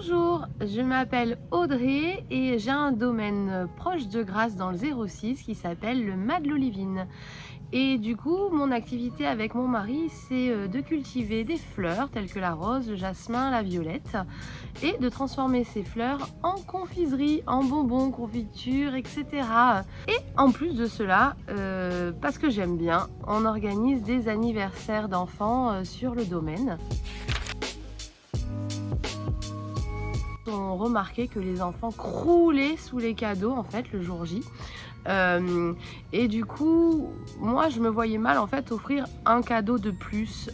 Bonjour, je m'appelle Audrey et j'ai un domaine proche de Grasse dans le 06 qui s'appelle le Mas de l'Olivine. Et du coup, mon activité avec mon mari, c'est de cultiver des fleurs telles que la rose, le jasmin, la violette et de transformer ces fleurs en confiserie, en bonbons, confitures, etc. Et en plus de cela, parce que j'aime bien, on organise des anniversaires d'enfants sur le domaine. On remarquait que les enfants croulaient sous les cadeaux en fait le jour J. Et du coup, moi je me voyais mal en fait offrir un cadeau de plus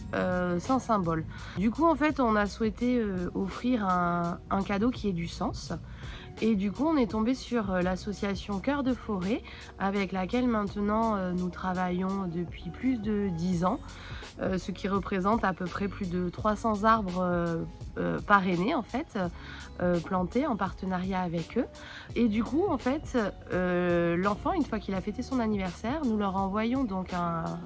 sans symbole. Du coup en fait on a souhaité offrir un cadeau qui ait du sens. Et du coup on est tombé sur l'association Cœur de Forêt avec laquelle maintenant nous travaillons depuis plus de 10 ans. Ce qui représente à peu près plus de 300 arbres parrainés en fait, plantés en partenariat avec eux. Et du coup en fait, l'enfant une fois qu'il a fêté son anniversaire, nous leur envoyons donc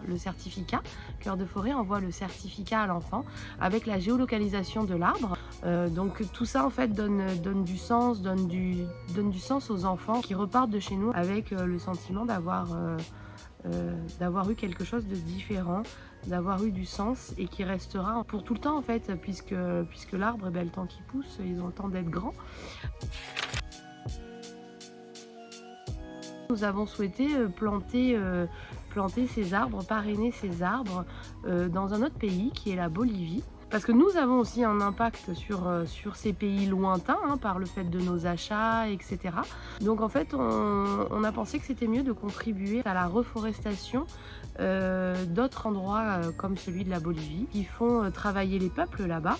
le certificat. Cœur de Forêt envoie le certificat à l'enfant avec la géolocalisation de l'arbre. Donc tout ça en fait donne du sens, donne du sens aux enfants qui repartent de chez nous avec le sentiment d'avoir eu quelque chose de différent, d'avoir eu du sens et qui restera pour tout le temps en fait, puisque l'arbre, le temps qu'il pousse, ils ont le temps d'être grands. Nous avons souhaité planter ces arbres, parrainer ces arbres dans un autre pays qui est la Bolivie. Parce que nous avons aussi un impact sur ces pays lointains par le fait de nos achats, etc. Donc en fait, on a pensé que c'était mieux de contribuer à la reforestation d'autres endroits comme celui de la Bolivie qui font travailler les peuples là-bas.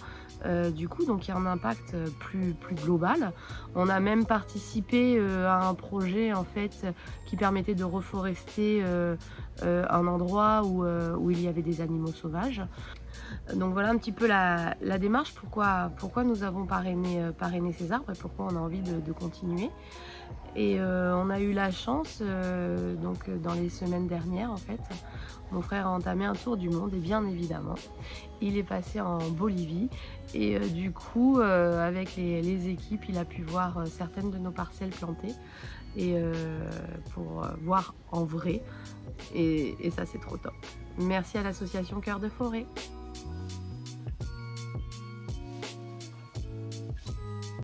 Du coup, donc il y a un impact plus global. On a même participé à un projet en fait qui permettait de reforester un endroit où il y avait des animaux sauvages. Donc voilà un petit peu la démarche, pourquoi nous avons parrainé ces arbres et pourquoi on a envie de continuer. Et on a eu la chance, donc dans les semaines dernières en fait, mon frère a entamé un tour du monde et bien évidemment, il est passé en Bolivie et du coup, avec les équipes, il a pu voir certaines de nos parcelles plantées et pour voir en vrai et ça c'est trop top. Merci à l'association Cœur de Forêt.